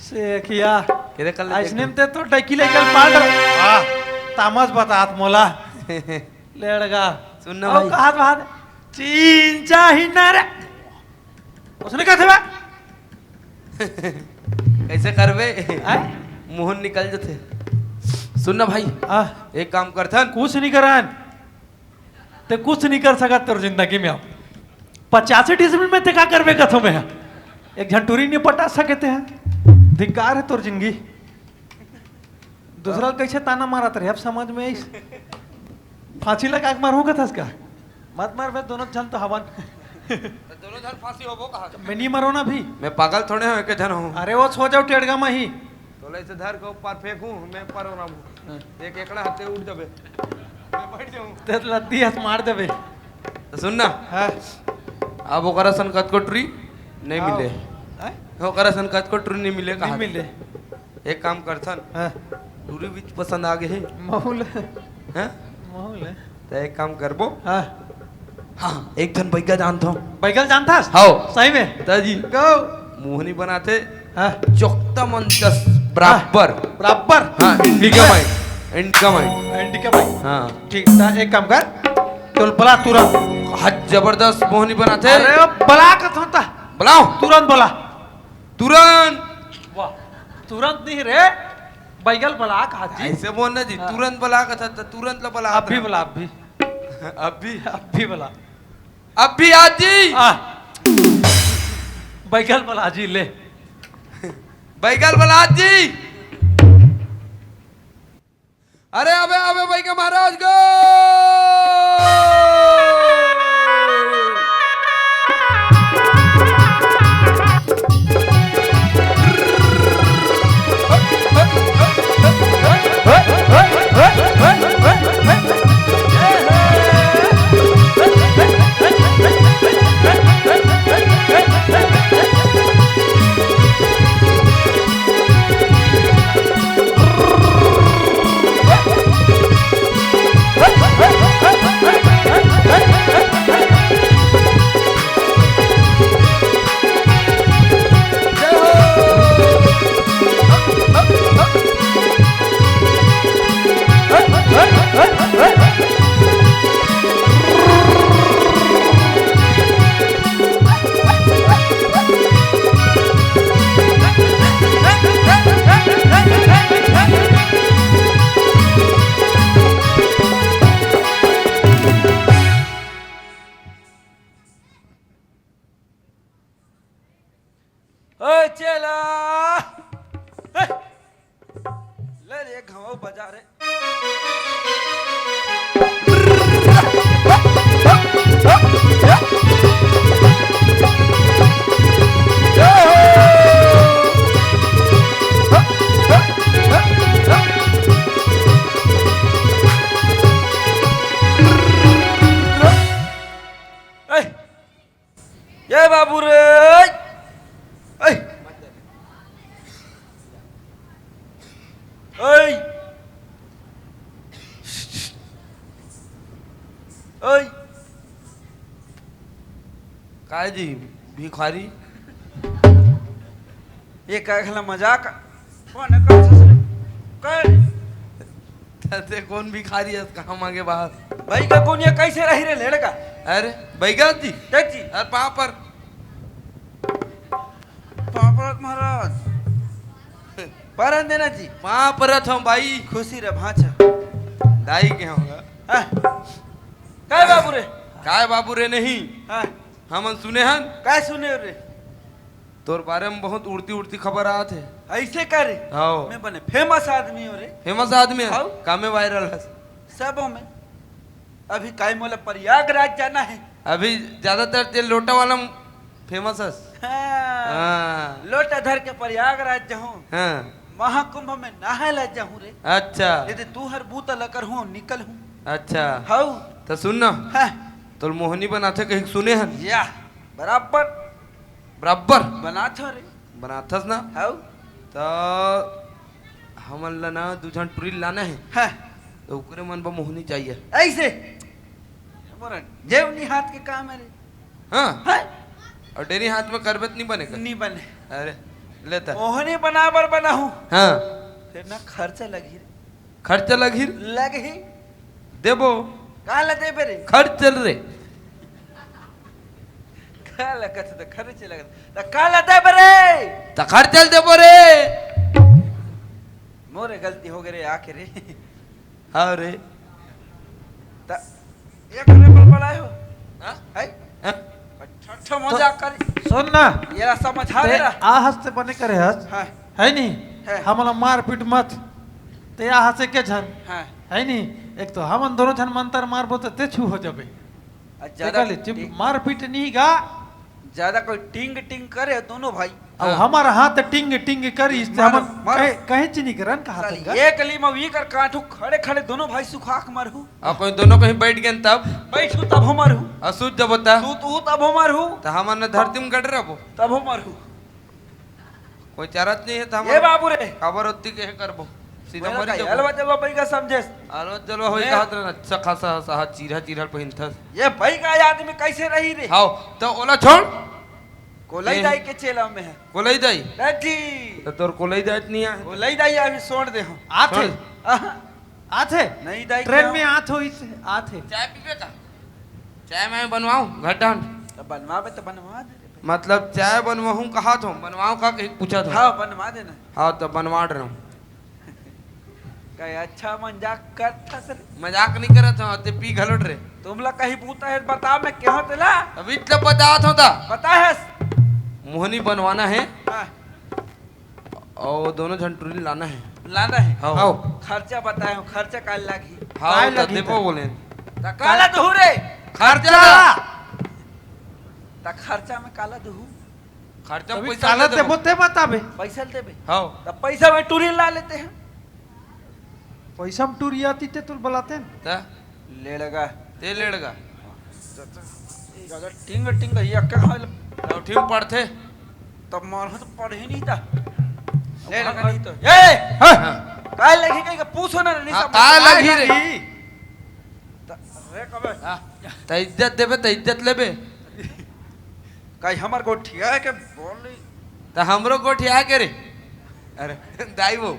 से किया केरे कल आइसने ते तो टैकी लेकर पाल वाह तामस बतात मोला लेड़गा सुन ना ओ भाई। कहात बात चीन चाही ना रे उसने कहा थे बा कैसे करवे आय मोहन निकल जते सुन ना भाई आ एक काम करथन कुछ नहीं करान ते कुछ नहीं कर सकत तोर जिंदगी में 85 डिसमिल में ते का करबे कथो में एक झंटूरी नहीं पटा सकते हैं धिक्कार है तोर जिंदगी दूसरा कैसे ताना मारत रहे अब समझ में आई फांसी लगा के मारूंगा था इसका मत मार बे दोनों जन तो हवन दोनों जन फांसी होबो कहा मैं नहीं मरो ना भी मैं पागल थोड़े हो के जन हूं अरे वो सो जाओ टेड़गा में ही तोले से धर के ऊपर फेंकूं मैं पर ना हूं एक एकड़ा हाथे उड़ जाबे मैं बैठ जाऊं ते लत्ती हाथ मार देबे तो सुन ना हां अब ओकरा सन कटकोटरी नहीं मिले आय ओकरा सन कटकोटरी नहीं मिले नहीं कहा मिले एक काम करथन हां दूरी बीच पसंद आ गए माहौल हैं माहौल है तो एक काम करबो हां हाँ एक जन बैगा जानता हूँ बैगल जानता हाओ सही में ताजी गो मोहनी बनाते हां चौकता मंचस बराबर बराबर हाँ indica mind indica mind anti का भाई हाँ ठीक था एक काम कर चल बला तुरंत हद जबरदस्त मोहनी बनाते अरे ओ बला का था बुलाओ तुरंत बोला तुरंत वाह तुरंत नहीं रे बैगल बला का जी ऐसे बोलना जी हाँ। तुरंत बुला का था तुरंत ला बुला अब भी बोला अब भी अभी बोला अभी आज जी आ बैगल बला जी ले बैगल बुला जी अरे अबे अबे बैगा महाराज गो चला ले रे घाव बजा रे ये बाबू रे काय जी भिखारी ये काय खला मजाक कोण है कौन सा कर ते कौन भिखारी है कहाँ मांगे बाहर भाई का कौन ये कैसे रही रे लड़का अरे बैगा जी देखी अरे वहाँ पर पापरत महाराज परन देना जी वहाँ पर था भाई खुशी रे भाचा दाई के होगा काय बाबू रे काय बाबू रे नहीं हाँ हम सुने हैं काय सुने रे तोर बारे में बहुत उड़ती उड़ती खबर आते है ऐसे करे हाँ मैं बने फेमस आदमी हो रे फेमस आदमी है हाँ। कामे वायरल है सबों में अभी काय मोला प्रयागराज जाना है। अभी ज्यादातर ये लोटा वाला फेमस है। हाँ, लोटा धर के प्रयागराज जाऊं, हाँ महाकुंभ में नहाए ला जाऊं रे। अच्छा यदि तू हर बूता लकर हूँ निकल हूँ। अच्छा हाउ तो सुन ना, हाँ, तो मोहनी बनाते कहीं सुने हैं या बराबर बराबर बनाथ रे। बनाथस ना। हाउ तो हमन ला ना दू जन टूरी लाना है, हाँ, तो ओकरे मन पर मोहनी चाहिए। ऐसे मोरा जेवनी हाथ के काम है रे। हाँ हाँ, और डेरी हाथ में करबत नहीं बनेगा। नहीं बने अरे लेता मोहनी बनाबर बना हूँ, हाँ फिर ना खर्चा लगी रे। खर्चा लगी लगी देबो कहा लगे बेरे, खर्च चल रे। कहा लगत तो खर्च लगत तो कहा लगे बेरे। तो खर्च चल देबो रे। मोरे गलती हो गई रे आके रे। हाँ रे ता एक रे बड़बड़ाए हो हाँ? है हाँ? ठट्ठो मजाक कर। सुन ना, ये समझा ते दे रहा। आ हंसते बने करे हंस, हाँ है नहीं? है। हमला मार पीट मत, ते आ हंसे के झन, हाँ, है नहीं? एक तो हमन दोनों झन मंतर मारबो तो ते छू हो जाबे। ज्यादा चुप मार पीट नहीं गा। ज्यादा कोई टिंग टिंग करे दोनों भाई। अब हमारा हाथ टिंग टिंग करी इससे मारो, हमन मारो। कहीं चीनी करन कहा साली, था एक ली में वी कर काठू खड़े खड़े दोनों भाई सुखाक मरहू। और कोई दोनों कहीं बैठ गए तब बैठू तब हम मरहू, असूद जब होता तू तब हम मरहू, तो हमने धरती में कट रहो तब हम मरहू। कोई चारत नहीं है तो ये हम बाबू रे खबर होती के करबो सीधा मेरा मरी का जाबो। हलवा जलवा भाई का समझे। आलो चलो होई मैं- कहत रहना अच्छा खासा सा चीरा चीरा पहिनथस। ये भाई का आदमी कैसे रही रे। हाओ तो ओला छोड़ कोलाई दाई के चेला में है कोलाई दाई बैठी। तो तोर कोलाई दाई नहीं है। कोलाई दाई अभी छोड़ दे हम। आथे आहा, आथे नहीं दाई ट्रेन क्या? में आथ हो इसे आथे। चाय पीबे का? चाय मैं बनवाऊं घटान? तो बनवावे तो बनवा दे रे। मतलब चाय बनवाऊं कहा तो बनवाऊं का कहीं पूछा था। हाँ बनवा देना। हाँ तो बनवा रहा हूँ। कहीं अच्छा मजाक करता सर। मजाक नहीं करत हूँ ते पी घलोट रे। तुम लोग कहीं पूछता है बता मैं क्या तेला अभी तो बतात होता पता है। मोहनी बनवाना है हाँ, और दोनों झंटूरी लाना है। लाना है। हाओ खर्चा बताए हो खर्चा काल लगी। हाँ काय तो लगी देखो था? बोले ता काला दहू रे। खर्चा ता खर्चा में काला दहू खर्चा अभी पैसा काला दे ते देबो। बोते बताबे। पैसा देबे। हाओ तब पैसा में टूरी ला लेते हैं। पैसा में टूरी आती ते तुल बुलाते हैं। ता ले लगा ते लेड़गा अगर टिंग टिंग ये क्या खाए तो ठीक पड़थे। तब मार तो पढ़ ही नहीं था। ले लगा नहीं तो ए काय लगी कहीं का पूछो ना नहीं हाँ, सब काय लगी रे? रे कबे तो इज्जत देबे तो इज्जत लेबे। कहीं हमार को ठिया है के बोल ली। तो हमरो गोठी आ के रे। अरे दाई वो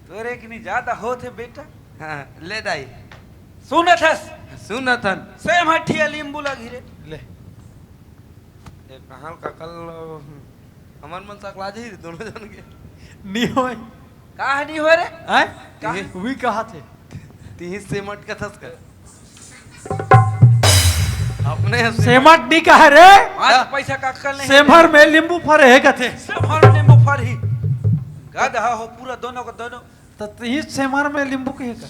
तोरे की नहीं ज्यादा होते बेटा। हाँ ले दाई सुन थस सुन थन सेम हठिया लींबू लगी रे। ले ये कहाँ का कल हमार मन सकला जी दोनों जन के नहीं होए कहा नहीं हो रे। हैं? कहाँ? वी कहा थे? तीन सेमट का थस कर अपने सेमट नहीं कहा रे, आज पैसा का अक्कल नहीं। सेमर में नींबू फरे है कथे। सेमर नींबू फरी गधा हो पूरा दोनों को दोनों। तो तीन सेमर में नींबू के का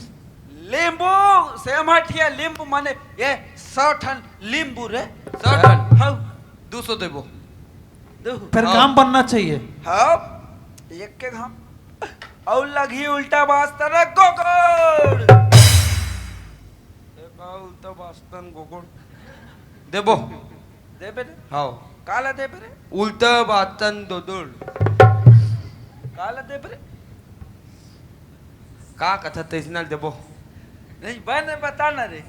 लींबू सेमठिया लींबू माने ये 100 टन लींबू रे। 100 टन हाँ 200 देबो। देखो फिर हाँ। काम बनना चाहिए। हाँ एक के हम और लगी उल्टा बास्ता रे गोगोड़। एक उल्टा बास्तन गोगोड़ देबो। दे बेटे हाओ काला दे बेटे उल्टा बास्तन दोदुल काला दे बेटे का कथा तेजनल देबो। नहीं बने बताना रे।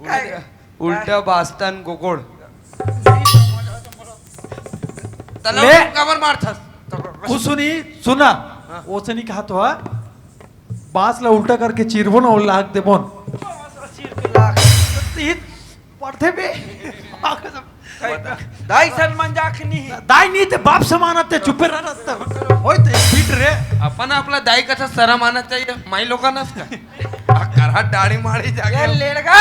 उल्टा उल्टा बास्तन गोगोड़ तलो ले। कमर मारथस कुसुनी सुना हाँ। ओसे नहीं कहा तो बांस ला उल्टा करके चीरबो ना और लाग देबो चीर के लाख तीन पढ़ते भी दाई सन मंजाख नहीं। दाई नहीं ते बाप समान आते चुपे रहते होय ते पीट रे अपन आपला दाई कथा शरम आना चाहिए माई लोकांनाच का करा दाढ़ी मारी ये जागे लेड़गा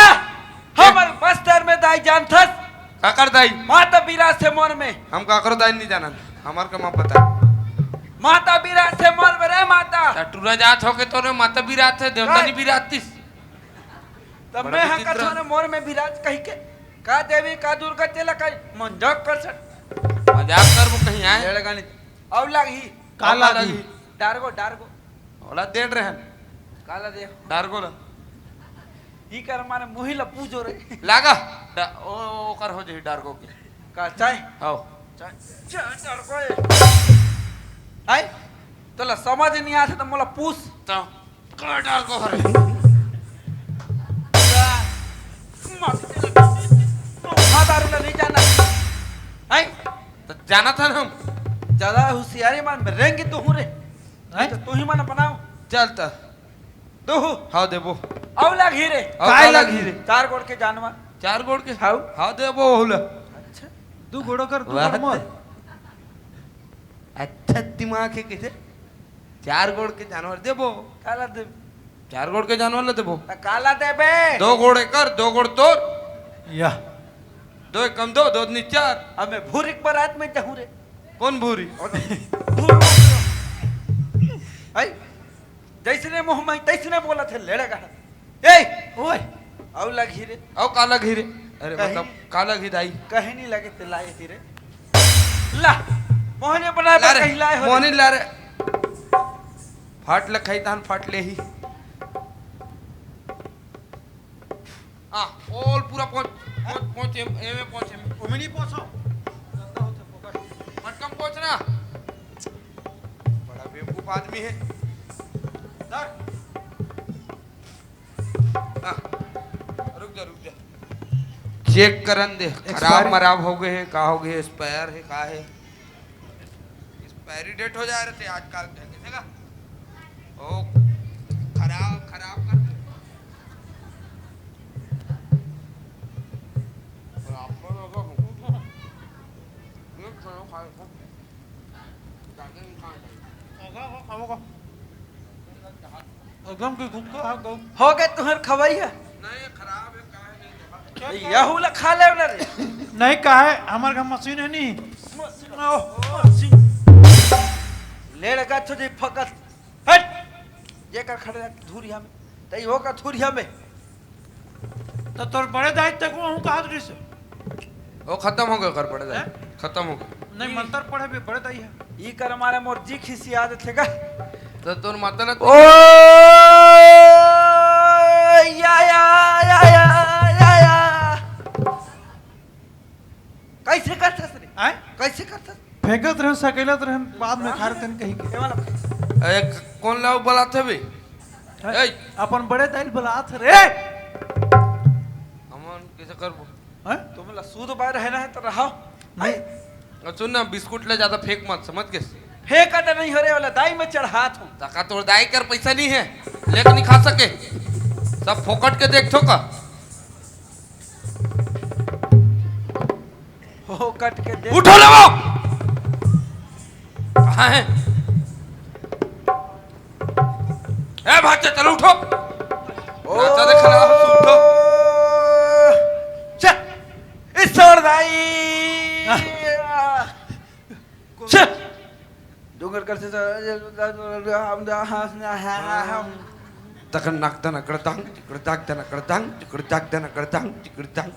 हमर बस्तर में दाई जानथस काकर दाई माता बिराज से मोर में हम काकरो दाई नहीं जाना हमार का मां पता माता बिराज से मोर में रे माता टूरा जात हो के तोरे माता भी रात है देवता नहीं भी रातिस तब बड़ा मैं हाँ विचित्र। कथो ने मोर में विराज कही के का देवी का दुर्गा तेला का मंजक कर सट मजाक कर वो कहीं आए लेड़ गानी अब लागी काला काला घी। डारगो डारगो ओला देड़ रहे हैं काला दे डारगो ला ही कर मारे मुही ला पूजो रे लागा ओ कर हो जाए डारगो के का चाय आओ चाय चाय डारगो आई तोला समझ नहीं आथे तो मोला पूछ तो कर डारगो हरे हाँ दारू ला नहीं जाना आई तो जाना था ना हम ज्यादा होशियारी मान रेंगे तू हूँ रे हैं? तो तू ही मन बनाओ चलता तू हाँ देबो औला घीरे काय लगी रे? चार गोड़ के जानवर चार गोड़ के हाउ हाँ देबो हुला अच्छा दू घोड़ो कर दू वाह। घोड़ मोर अच्छा दिमाग है कैसे चार गोड़ के जानवर देबो काला दे चार गोड़ के जानवर ले देबो काला दे बे दो घोड़े कर दो गोड़ तोड़ या दो एक कम दो दो नी चार अब मैं भूरिक बारात में जाऊं रे कौन भूरी आई जैसने मुंह में तैसने बोला थे लेड़ेगा ए ओए औला घीरे आओ काला घी रे अरे कहीं? मतलब काला घी दाई कहे नहीं लगे ते लाए धीरे ला मोहने बना ला रे कहीं लाए हो मोहनी ला रे फाट लखाई तान फाट ले ही आ ऑल पूरा पहुंच पहुंच पहुंच एमे पहुंच एमे ओमे नहीं पहुंचो मटकम पहुंचना बड़ा बेवकूफ आदमी है धर हाँ, रुक जा चेक करन दे खराब Expiry- मराब हो गए हैं का हो गए एक्सपायर है का है एक्सपायरी डेट हो जा रहे थे आजकल कैसे का ओ खराब खराब कर दे और आपको लोगों को ये खाओ खाओ जाके नहीं खाना एकदम की घूम को आ गो हो गए तुम्हार खवाई है नहीं खराब है का है नहीं देखा यहू ला खा ले ना रे नहीं का है हमार का मशीन है नहीं लेड़ेगा तुझे फकत हट ये कर खड़े रह धूरिया में तई हो का धूरिया में तो तोर बड़े दायित्व को हूं कहा दृश्य वो खत्म हो गया कर पड़े जाए खत्म हो गया नहीं मंत्र पढ़े भी बड़े दाई है ई कर हमारे मोर जी खिसी याद थे का तो तुम मतलब ओ या कैसे करथस रे आए कैसे करथस फेंकत रहे सकेलत रहे बाद में खा रहे कहीं के ए वाला एक कौन लाओ बोला थे भी हैं? ए अपन बड़े दाइल बुलात रे अमन कैसे करबो हैं? तुम ला सूद बाहर रहना है तो रहो नहीं और सुन ना बिस्कुट ले ज्यादा फेंक मत समझ के फेंका तो नहीं हो रे वाला दाई में चढ़ात हूं तका तोड़ दाई कर पैसा नहीं है लेकर नहीं खा सके सब फोकट के देख ठोका हो कट के दे उठो ले वो कहाँ है ए भाग्य चलो उठो नाचा देखा लगा उठो चल ईश्वर दाई चल डोंगर कर से तक नाकता नकडतांग तिकडे ताकता नकडतांग तिकडे ताकता नकडतांग तिकडे तांग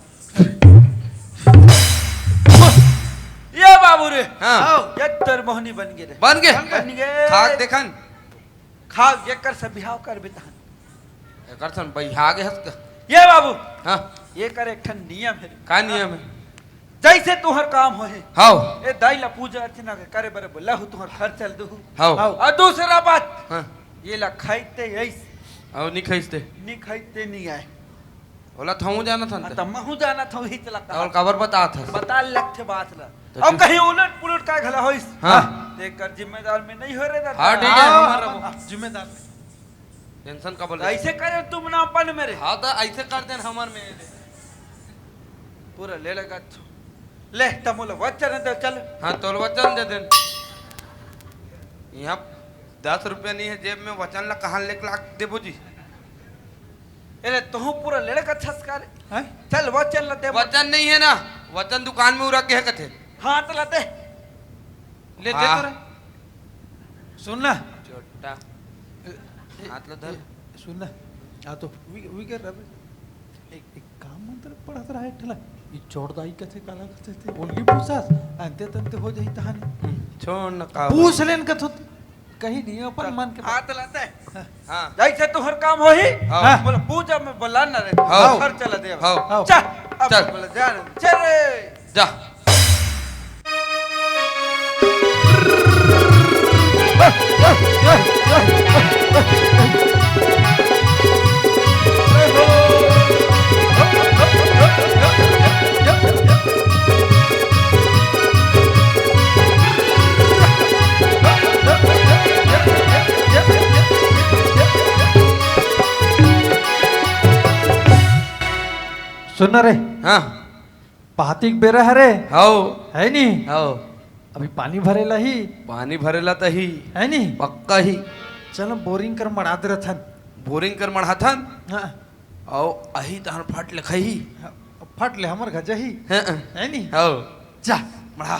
ये बाबू रे हाँ ये तर मोहनी बन गए रे बन गए बन गए खाक देखन खाक ये कर सब बिहाव कर बेता कर सन भाई आगे हंस का ये बाबू हाँ ये कर एक ठन नियम है का नियम है जैसे तुहर काम हो है हाउ ए दाई ला पूजा अर्चना के करे बरे बोला हूं तुहर घर चल दू हाउ और दूसरा बात हाँ ये ला खाइते ऐस और नहीं खाइस्ते नहीं खाइते नहीं आए बोला थाऊ जाना था तो महू जाना था वही चला और कवर बता था बता लगते बात ला तो अब जिस- कहीं उलट पुलट का घला होइस हाँ। देख जिम्मेदार में नहीं हो रे दादा हाँ, ठीक है, हमारा वो। जिम्मेदार टेंशन का बोल ऐसे करे तुम ना अपन मेरे हाँ तो ऐसे कर देन हमार में पूरा ले लगा ले तमुल वचन दे चल हाँ तो वचन दे देन यहाँ 10 रुपया नहीं है जेब में वचन ला कहाँ लेके लाख देबो जी एले तू पूरा ले लगा छसकार हैं? चल वचन ला दे वचन नहीं है ना वचन दुकान में उड़ा के है कथे हाथ ला दे ले दे हाँ। तो रे सुन ना छोटा हाथ ला धर सुन ना हाँ तो वी के रब एक काम मंत्र पढ़त रहा ठला ई चोरदाई कथे काला कथे थे ओनली पूछास अंते तंते हो जाई तहानी छोड़ न का पूछ लेन कथु कहीं नहीं अपन मन के हाथ लाते हाँ जैसे तो हर काम हो ही हाँ। बोला पूजा में बुला ना रे हाँ। घर चला दे हाँ। चल अब चल। बोला जा चल रे जा सुन रे हाँ पातिक बेरा हरे हाओ है नी हाओ अभी पानी भरेला ही पानी भरेला त ही है नी पक्का ही चल बोरिंग कर मड़ाद रथन बोरिंग कर मढ़ाथन हाँ औ अही तहन फट लखही फट ले हमर गजही हाँ है नी हाओ जा मढ़ा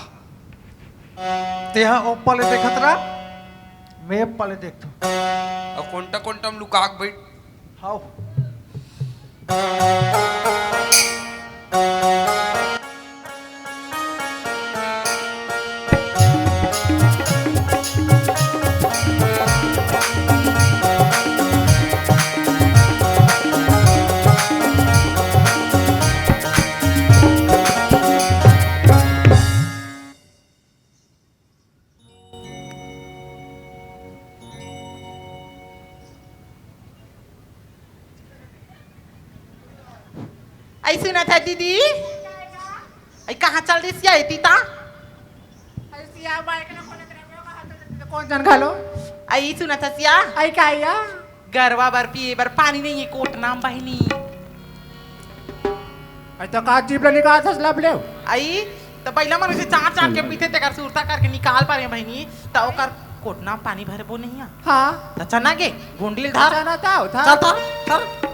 तेहा ओपले देखत रहा मैं पले देखतो और कोंटा कोंटा हम लुकाक बैठ हाउ आई सुना था दीदी आई कहाँ चल रही सिया तीता कौन जन घालो आई सुना था सिया आई काय या गरवा बर पिए बर पानी नहीं है कोट नाम बहिनी आई तो का जीबला निकाल थस लब ले आई तो पहला मन से चार चार के पीते ते कर सुरता करके निकाल पा रहे बहिनी तो ओकर कोट नाम पानी भरे बो नहीं है हां तो चना के गुंडील धार जाना था चल तो चल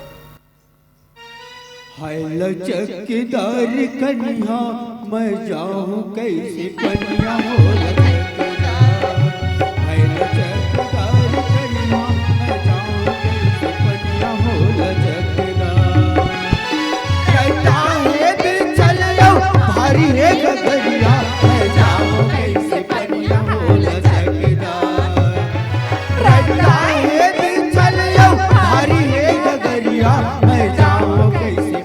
हाय लचकदार कन्या मैं जाऊं कैसे कन्या हो लचकदार हाय लचकदार कन्या मैं जाऊं कैसे कन्या हो लचकदार कहता है दिल चल लो भारी है गगरिया मैं जाऊं कैसे कन्या हो लचकदार कहता है दिल चल लो भारी है गगरिया मैं जाऊं कैसे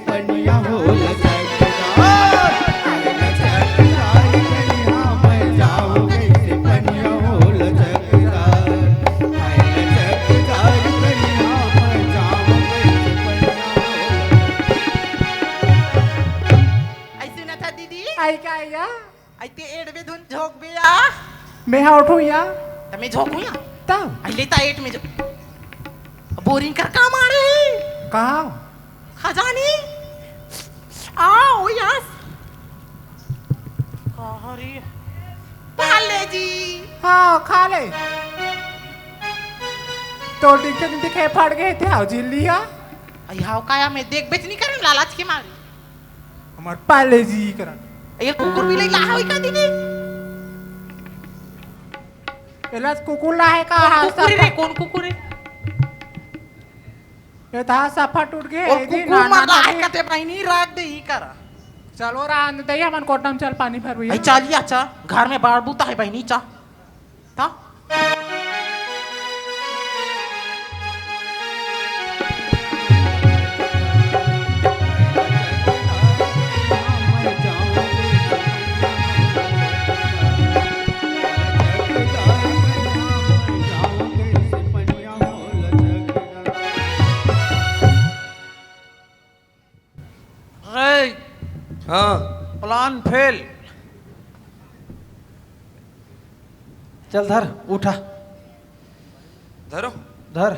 आई काय या आई ते एडवे धुन झोक बिया मैं हा उठू या तमे झोकू या ता आई लेता एट में जो बोरिंग कर काम आ रहे कहा खजानी आओ यस अरे पाले जी हाँ खा ले तो दिखते दिखे फट गए थे आओ जिल लिया आई हाउ काया मैं देख बेच नहीं करन लालच के मारे हमार पाले जी करन ये कुकुर भी ले ला होई का दीदी एला कुकुला है का कुकुर रे कौन कुकुर है ये था सफा टूट गए और कुकुर मार ला है कते बहिनी राख दे ही करा चलो रान दे मन कोटम चल पानी भर आई चलिए अच्छा घर में बाढ़ बूता है बहिनी चा ता हाँ प्लान फेल चल धर उठा धरो धर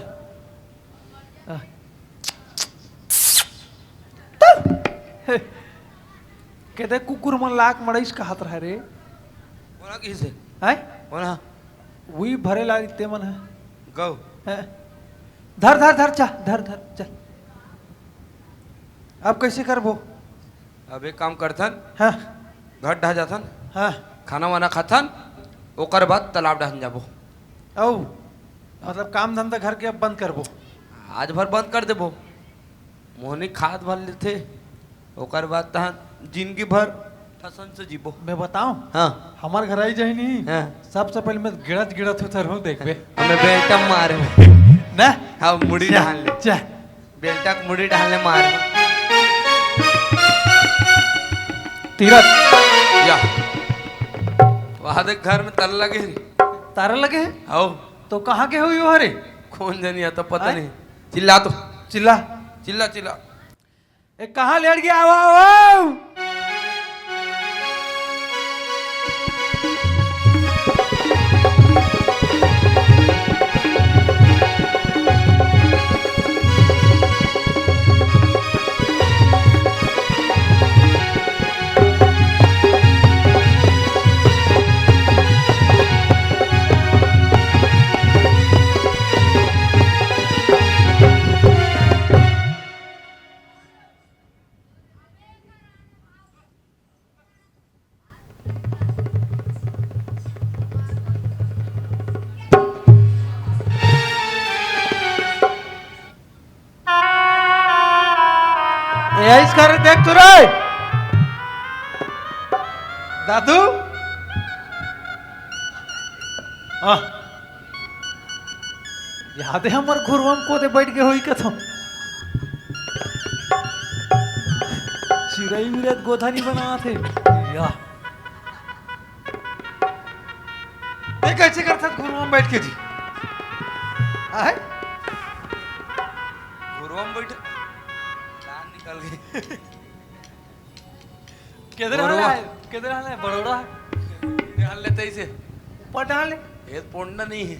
कहते कुकुर मन लाक मड़ईस कहत रहे रे कोना किसे है कोना वही भरे ला ते मन है गौ हैं? धर धर धर चा धर धर चल अब कैसे करबो अब एक काम करथन हाँ घर ढा जाथन हाँ खाना वाना खाथन ओकर बाद तालाब ढहन जाबो औ मतलब काम धंधा घर के अब बंद करबो आज भर बंद कर देबो मोहनी खाद भर लेते ओकर बाद तहाँ जिंदगी भर ठसन से जीबो। मैं बताऊं हाँ हमार घर आई जाए नहीं हाँ सबसे पहले मैं गिड़त गिड़त होता रहूं देखबे हमें बेल्टा मारे ना हाँ मुड़ी डाल ले जा बेल्टा के मुड़ी डालने मारे तीरथ या वहां देख घर में ताला लगे तारे लगे आओ तो कहाँ के हुई हो रे कौन जानी आता पता आए? नहीं चिल्ला तो चिल्ला चिल्ला चिल्ला ए कहाँ लेट गया आओ इस कर देख तू रे दादू याद है हमार घुरवम को दे बैठ के हुई कथो चिड़ई मिरत गोधानी बना थे या ये कैसे करता घुरवम बैठ के जी आए गुरुवाम बैठे जान निकल गई किधर बड़ोड़ा। है किधर है बड़ोड़ा डाल लेते इसे पटा ले ये पोंडा नहीं है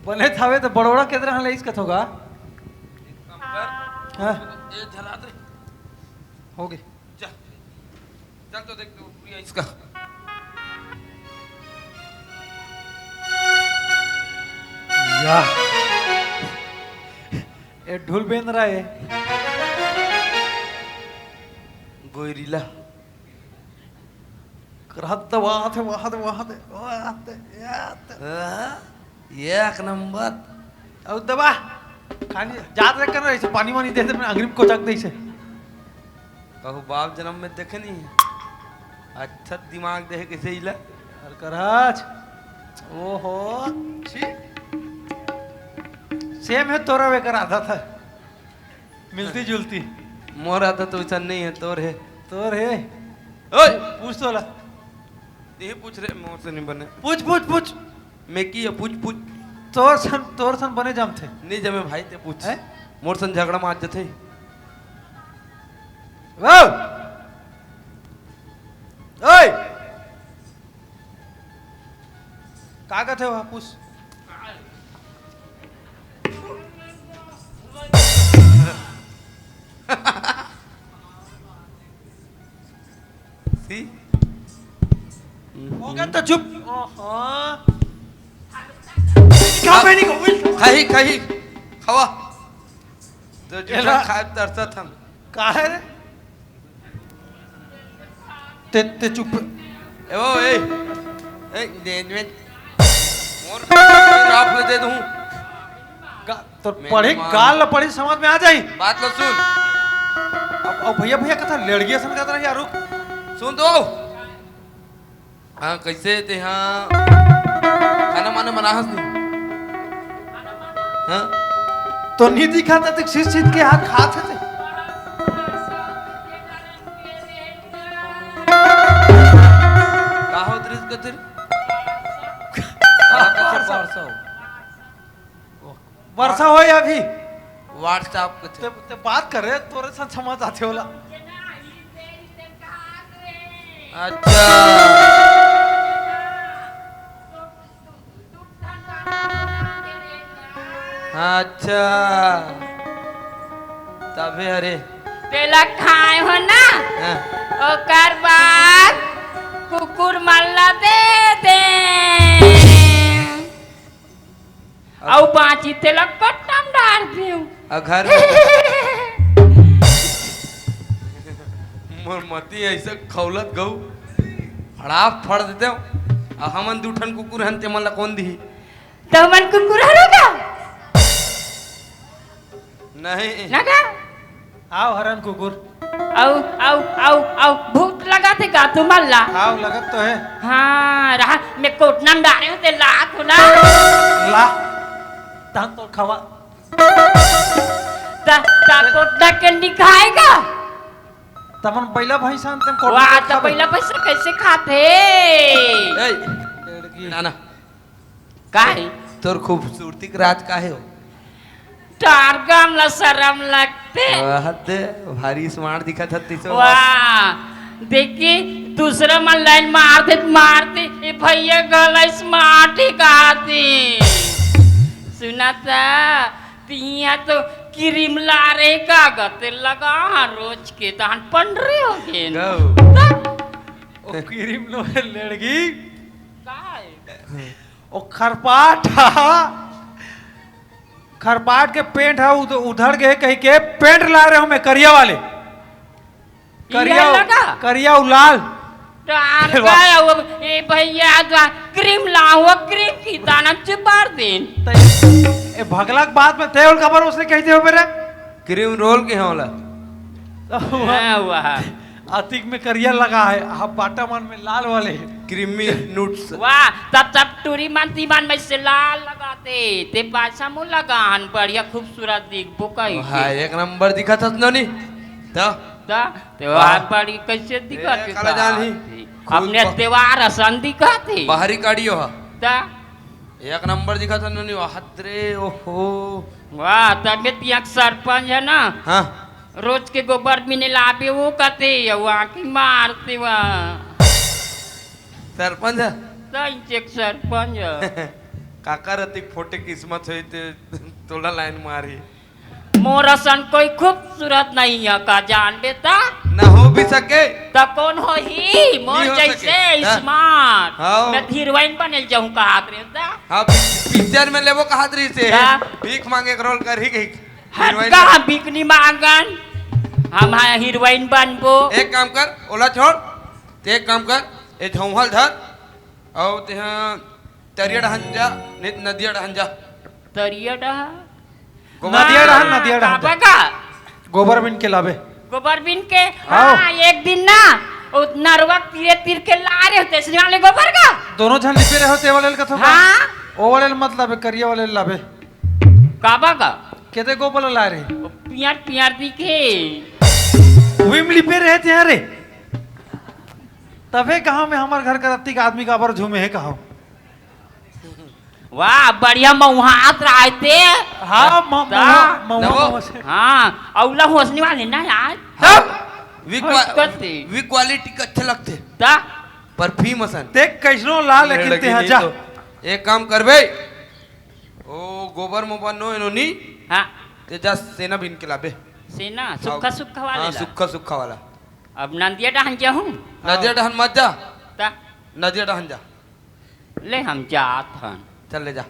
बने थावे तो बड़ोड़ा किधर है इस कथो का काम कर हाँ ये जला दे हो गई चल चल तो देख तो प्रिया इसका या ये ढोल बेन रहा है गोयरीला करहत वाहत वाहत वाहत वाहत एक नंबर अब दबा खानी जात रख कर ऐसे पानी वानी दे दे मैं अंग्रेज को चक दे से कहू बाप जन्म में देखे नहीं अच्छा दिमाग देखे कैसे इला हर कराज ओहो छी सेम है तोरा वे कर आधा था मिलती जुलती मोर आता तो वैसा नहीं है तोर है तोर है ओए पूछ तो ला ये पूछ रहे मोर से नहीं बने पूछ पूछ पूछ मैं की है पूछ पूछ तोर सन बने जम थे नहीं जमे भाई ते पूछ हैं? मोर सन झगड़ा मार जथे वाओ ओए कागज है वहां पूछ सी हो गया तो चुप क्या पहनी को कही कही खवा तो एला- जो खाए तरसा था का है रे ते चुप ए वो ए दे में मोर आप ले दे दूं तो मैं पढ़े मान- गाल पढ़ी समझ में आ जाई बात लो सुन अब भैया भैया कथा लड़किया सन कहता रही यार सुन तो हाँ कैसे थे हाँ खाना माने बनाहस नहीं हाँ तो नहीं दिखाता तो शीश शीश के हाथ खाते थे का हो दृश्य कतिर वर्षा हो या भी व्हाट्सएप कतिर ते बात कर रहे तोरे साथ समझ आते होला अच्छा अच्छा तबे अरे पेला खाए हो ना हाँ, ओकर बाद कुकुर मल्ला दे दे औ बाची तेला कट्टम डाल दियो आ घर में मोर मती ऐसे खौलत गऊ हड़ाप फड़ देते हो आ हमन दूठन कुकुर हन ते मन ला कौन दी तो मन कुकुर हरोगा नहीं ना का आओ हरन कुकुर आओ आओ आओ आओ भूत लगा थे का तुम्हाला आओ लगत तो है हाँ रहा मैं कोटना में डाले होते लात हो ना ला तान तो खावा ता कोटना के निकाएगा तमन पहला भाई सान तम कोट वाह तो पहला पैसा कैसे खाते नाना काहे तोर खूबसूरती के राज काहे हो टारगम ला शर्म लगते हद भारी स्मार्ट दिखा था तीसो वाह देखिए दूसरा मन लाइन मारते ये भैया गला स्मार्ट ही कहती सुना था तिया तो क्रीम ला रे का गते लगा रोज के तहन पन रहे हो के ओ क्रीम लो लड़की ओ खरपाट के पेंट है उधर गए कहीं के पेंट ला रहे हो मैं करिया वाले करिया लाल ए भैया क्रीम लाओ क्रीम की दाना चिपार दिन ए भगला के बाद में तेल खबर उसने कही थे मेरे क्रीम रोल के होला वाह अतिक में करिया लगा है अब बाटा मन में लाल वाले क्रीमी नूट्स वाह तब टूरी मानती मान में से लाल लगाते ते पाछा मुंह लगान बढ़िया खूबसूरत दिख बुकाई हां एक नंबर दिखा था नोनी त्योहार बड़ी कैसे दिखते काला जान ही अपने त्योहार आसान दिखाते बाहरी काढ़ियो ता एक नंबर दिखा था नोनी हदरे ओहो वाह तबियत एक सरपंच है ना हाँ रोज के गोबर में लाबे वो कहते वहाँ की मारते वहाँ सरपंच है एक सरपंच काका रती फोटे किस्मत हुई तोला लाइन मारी मोरा सन कोई खूबसूरत नहीं है का जान बेटा ना हो भी सके तो कौन हो ही मोर जैसे स्मार्ट मैं हीरोइन बने जाऊं कहा रे हाँ पिक्चर में लेवो कहा रही से भीख मांगे रोल कर ही गई हटका बिकनी मांगन हम हीरोइन बनबो एक काम कर ओला छोड़ ते एक काम कर ए झौहल धर और ते तरिया हंजा नदिया हंजा तरिया नदिया का गोबर बिन के लावे गोबर बिन के हाँ एक दिन ना नरवा तीर के ला रहे होते इसलिए वाले गोबर का दोनों जन लिपे रहे होते वाले का हाँ ओ वाले मत लावे करिया वाले लावे काबा का केते गोबर ला रहे पियार दिखे विम लिपे रहे थे अरे तबे कहा में हमारे घर का रत्ती का आदमी का बर झूमे है कहा वाह बढ़िया मऊहात रहते हाँ हाँ औला होसने वाले ना यार वी क्वालिटी का अच्छे लगते परफ्यूम असन देख कैसनो लाल कितने हैं जा एक काम कर बे ओ गोबर मोबाइल नो इनोनी हाँ ते जा सेना बिन के लाबे सेना सुक्खा वाला हाँ सुक्खा वाला अब नदिया डहन जाऊं नदिया डहन मत जा नदिया डहन जा ले हम जात हन चल ले जा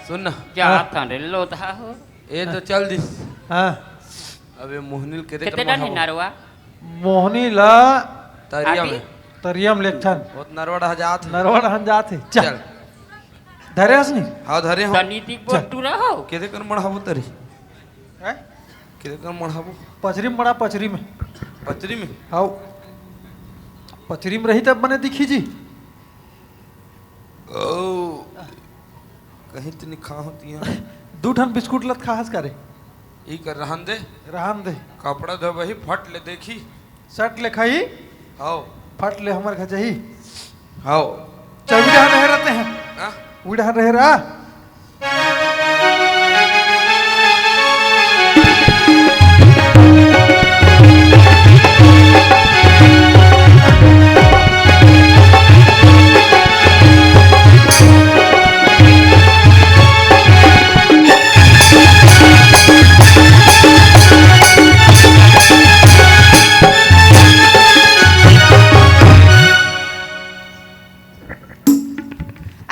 सुन ना जात हन रे लोधा हो ए तो चल दिस हाँ अबे मोहनील कितना नहीं नरवा मोहनी ला तरिया में तरियम लेखन बहुत नरवड़ा जात नरवड़ा हम जात है चल धरे हसनी हाँ धरे हो तनीति बोटू रहो केदे कर मढ़ाबो तरी हैं केदे कर मढ़ाबो पचरी में मड़ा पचरी में हाँ पचरी में रही तब बने दिखी जी ओ कहीं तो निखा होती है दू ठन बिस्कुट लत खास करे ई कर रहन दे कपड़ा धो वही फट ले देखी शर्ट ले खाई हाओ फट ले हमारे घर जाही हाओ चल भी रहे रहते हैं हाँ उड़ा रहे रहा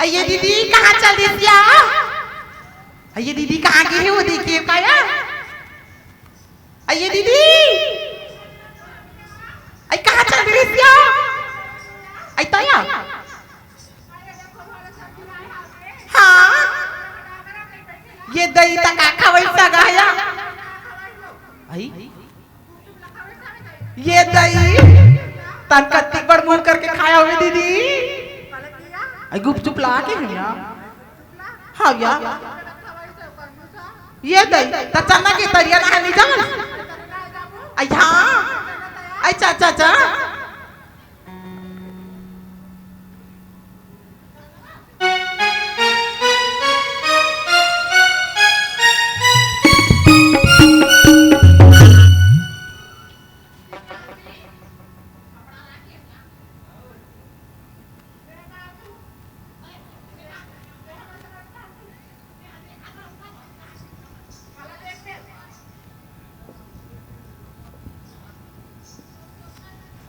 ये दीदी कहाँ चल रही थी ये दीदी कहाँ गई है वो देखिए क्या आइए दीदी आई कहाँ चल रही है आई ताया हाँ ये दही तक खावे सगाया आई ये दही तन कत्ती बड़ मुंह करके खाया हुए दीदी आई गुपचुप ला के भैया हाँ यार ये दही त चना के तरिया ना नहीं जावन आई हाँ आई चाचा चा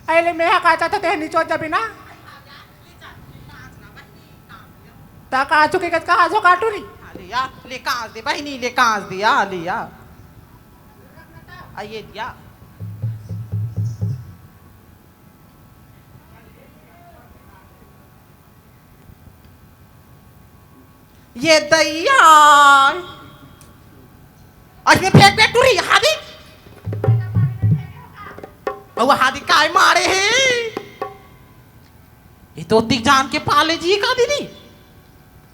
अरे मैं काचा तो तेहनी चोट जबी ना ता काचू के कच आजो काटू री लिया ले कांच दे बहनी ले कांच दिया लिया आइए दिया ये दैया आज में फेंक फेंक टूरी हादी अब हादी काय मारे हैं ये तो दिख जान के पाले जी का दीदी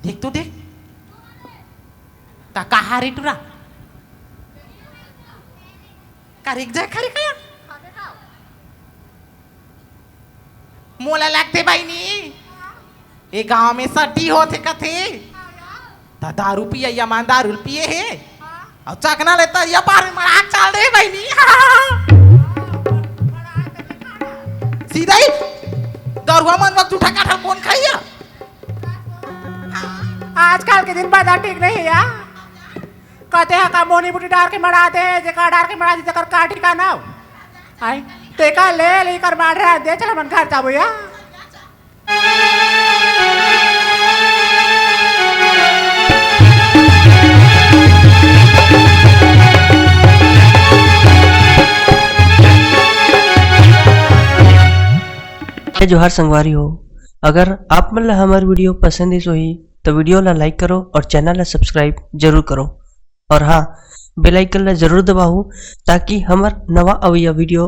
देख तो देख ता कहा रे टूरा करेक जाए खरे कया मोला लगते भाई नी ये गांव में सटी होते कथे ता दारू पिए या मान दारू पिए है और चकना लेता या पार में मराक चाल रहे भाई नी सीधा ही दरुआ मन वक्त उठा काठा कौन खाइया आजकल के दिन बाजार ठीक नहीं है यार कहते हैं का मोनी बुटी डार के मरा दे जेका डार के मरा दे जकर काटी का ना आई तेका ले लेकर मार रहा दे चल मन घर जाबो या जोहार संगवारी हो अगर आप मन ला हमार वीडियो पसंद ही तो वीडियो ला लाइक करो और चैनल ला सब्सक्राइब जरूर करो और हाँ बेल आइकन ला जरूर दबाओ ताकि हमार नवा अवैया वीडियो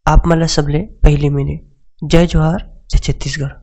आप मन ला सबले पहले मिले। जय जोहार जय छत्तीसगढ़।